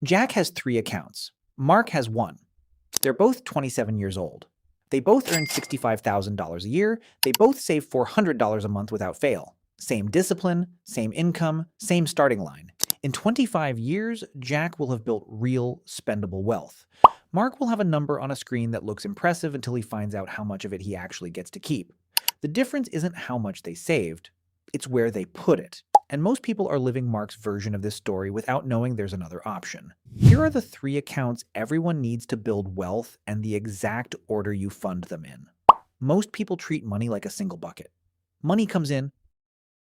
Jack has three accounts. Mark has one. They're both 27 years old. They both earn $65,000 a year. They both save $400 a month without fail. Same discipline, same income, same starting line. In 25 years, Jack will have built real, spendable wealth. Mark will have a number on a screen that looks impressive until he finds out how much of it he actually gets to keep. The difference isn't how much they saved, it's where they put it. And most people are living Mark's version of this story without knowing there's another option. Here are the three accounts everyone needs to build wealth and the exact order you fund them in. Most people treat money like a single bucket. Money comes in,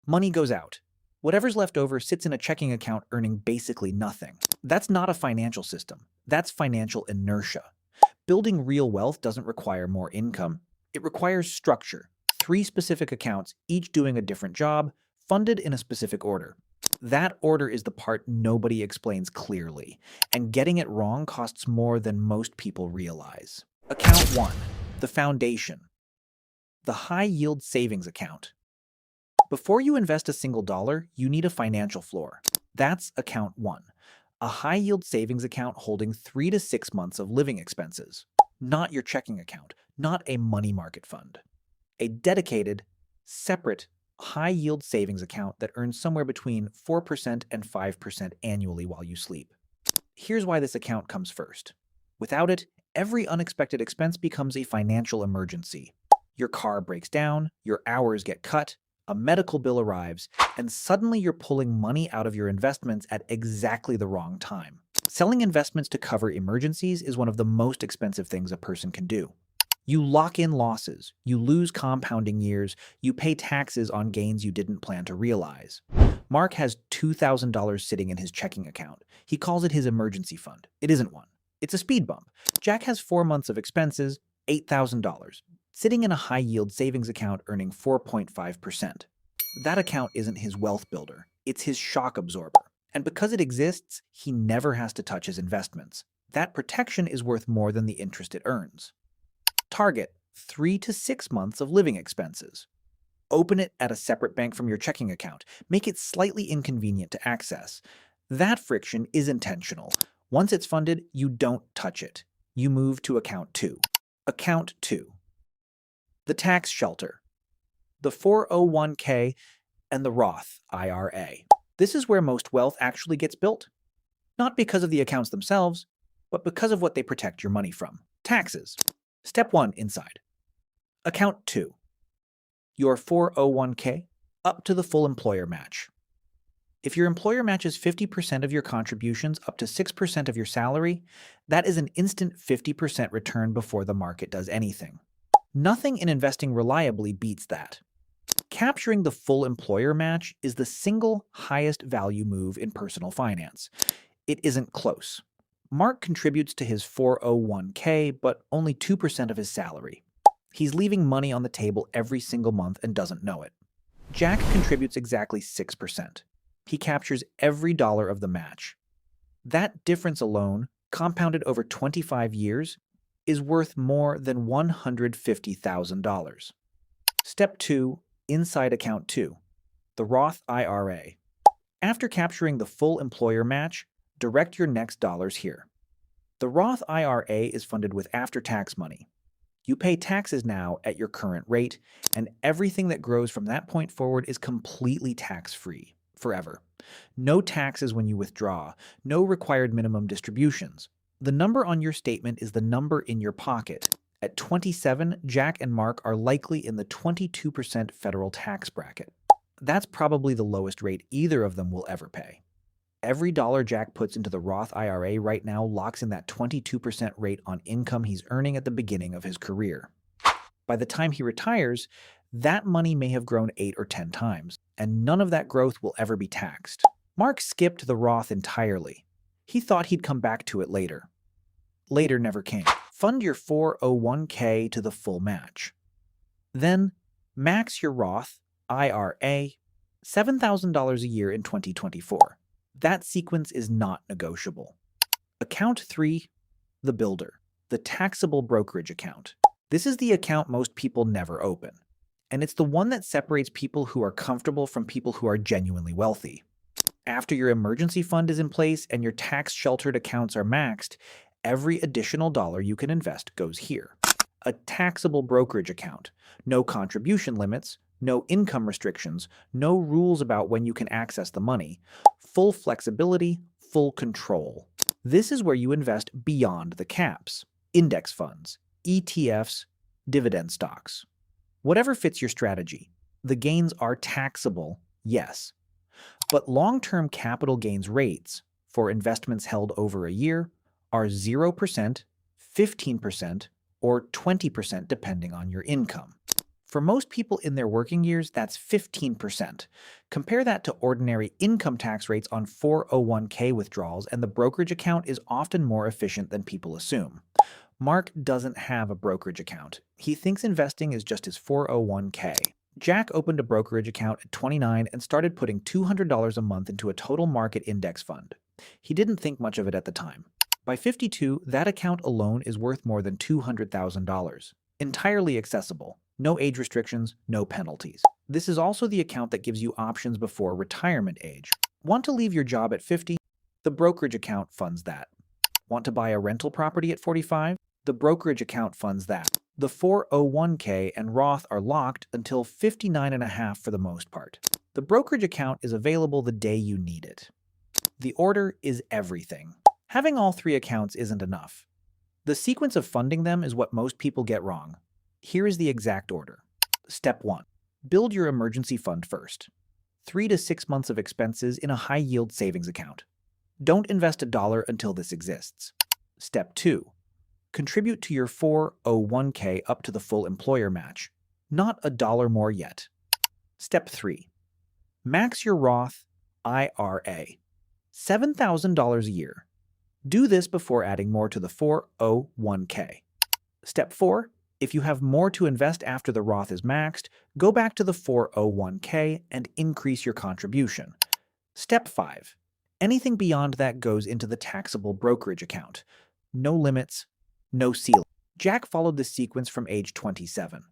money goes out. Whatever's left over sits in a checking account earning basically nothing. That's not a financial system. That's financial inertia. Building real wealth doesn't require more income. It requires structure. Three specific accounts, each doing a different job, funded in a specific order. That order is the part nobody explains clearly, and getting it wrong costs more than most people realize. Account 1. The foundation. The high-yield savings account. Before you invest a single dollar, you need a financial floor. That's account 1. A high-yield savings account holding 3 to 6 months of living expenses. Not your checking account, not a money market fund. A dedicated, separate, high-yield savings account that earns somewhere between 4% and 5% annually while you sleep. Here's why this account comes first. Without it, every unexpected expense becomes a financial emergency. Your car breaks down, your hours get cut, a medical bill arrives, and suddenly you're pulling money out of your investments at exactly the wrong time. Selling investments to cover emergencies is one of the most expensive things a person can do. You lock in losses, you lose compounding years, you pay taxes on gains you didn't plan to realize. Mark has $2,000 sitting in his checking account. He calls it his emergency fund. It isn't one. It's a speed bump. Jack has 4 months of expenses, $8,000, sitting in a high-yield savings account earning 4.5%. That account isn't his wealth builder. It's his shock absorber. And because it exists, he never has to touch his investments. That protection is worth more than the interest it earns. Target 3 to 6 months of living expenses. Open it at a separate bank from your checking account. Make it slightly inconvenient to access. That friction is intentional. Once it's funded, you don't touch it. You move to account 2. Account 2. The tax shelter. The 401k and the Roth IRA. This is where most wealth actually gets built. Not because of the accounts themselves, but because of what they protect your money from. Taxes. Step 1 inside. Account 2. Your 401k up to the full employer match. If your employer matches 50% of your contributions up to 6% of your salary, that is an instant 50% return before the market does anything. Nothing in investing reliably beats that. Capturing the full employer match is the single highest value move in personal finance. It isn't close. Mark contributes to his 401k, but only 2% of his salary. He's leaving money on the table every single month and doesn't know it. Jack contributes exactly 6%. He captures every dollar of the match. That difference alone, compounded over 25 years, is worth more than $150,000. Step 2, inside account 2, the Roth IRA. After capturing the full employer match, direct your next dollars here. The Roth IRA is funded with after-tax money. You pay taxes now at your current rate, and everything that grows from that point forward is completely tax-free, forever. No taxes when you withdraw, no required minimum distributions. The number on your statement is the number in your pocket. At 27, Jack and Mark are likely in the 22% federal tax bracket. That's probably the lowest rate either of them will ever pay. Every dollar Jack puts into the Roth IRA right now locks in that 22% rate on income he's earning at the beginning of his career. By the time he retires, that money may have grown 8 or 10 times, and none of that growth will ever be taxed. Mark skipped the Roth entirely. He thought he'd come back to it later. Later never came. Fund your 401k to the full match. Then, max your Roth IRA $7,000 a year in 2024. That sequence is not negotiable. Account 3, the builder, the taxable brokerage account. This is the account most people never open, and it's the one that separates people who are comfortable from people who are genuinely wealthy. After your emergency fund is in place and your tax-sheltered accounts are maxed, every additional dollar you can invest goes here. A taxable brokerage account. No contribution limits, no income restrictions, no rules about when you can access the money. Full flexibility, full control. This is where you invest beyond the caps. Index funds, ETFs, dividend stocks. Whatever fits your strategy. The gains are taxable, yes. But long-term capital gains rates for investments held over a year are 0%, 15%, or 20% depending on your income. For most people in their working years, that's 15%. Compare that to ordinary income tax rates on 401k withdrawals, and the brokerage account is often more efficient than people assume. Mark doesn't have a brokerage account. He thinks investing is just his 401k. Jack opened a brokerage account at 29 and started putting $200 a month into a total market index fund. He didn't think much of it at the time. By 52, that account alone is worth more than $200,000. Entirely accessible. No age restrictions, no penalties. This is also the account that gives you options before retirement age. Want to leave your job at 50? The brokerage account funds that. Want to buy a rental property at 45? The brokerage account funds that. The 401k and Roth are locked until 59.5 for the most part. The brokerage account is available the day you need it. The order is everything. Having all three accounts isn't enough. The sequence of funding them is what most people get wrong. Here is the exact order. Step 1. Build your emergency fund first. 3 to 6 months of expenses in a high-yield savings account. Don't invest $1 until this exists. Step 2. Contribute to your 401k up to the full employer match. Not $1 more yet. Step 3. Max your Roth IRA. $7,000 a year. Do this before adding more to the 401k. Step 4. If you have more to invest after the Roth is maxed, go back to the 401k and increase your contribution. Step 5. Anything beyond that goes into the taxable brokerage account. No limits, no ceiling. Jack followed this sequence from age 27.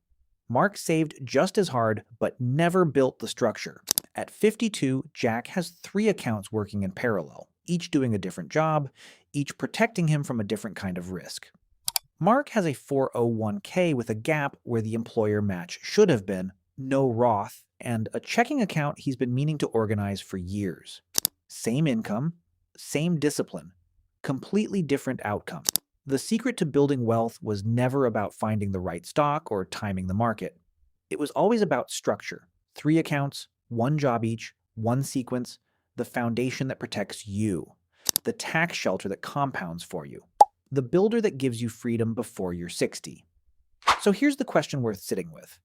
Mark saved just as hard, but never built the structure. At 52, Jack has 3 accounts working in parallel, each doing a different job, each protecting him from a different kind of risk. Mark has a 401k with a gap where the employer match should have been, no Roth, and a checking account he's been meaning to organize for years. Same income, same discipline, completely different outcome. The secret to building wealth was never about finding the right stock or timing the market. It was always about structure. 3 accounts, 1 job each, 1 sequence, the foundation that protects you, the tax shelter that compounds for you, the builder that gives you freedom before you're 60. So here's the question worth sitting with.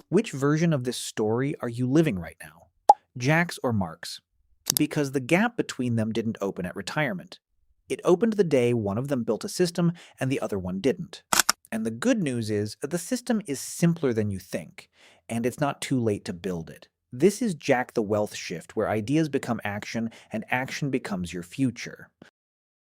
Which version of this story are you living right now? Jack's or Mark's? Because the gap between them didn't open at retirement. It opened the day one of them built a system and the other one didn't. And the good news is the system is simpler than you think, and it's not too late to build it. This is Jack the Wealth Shift, where ideas become action and action becomes your future.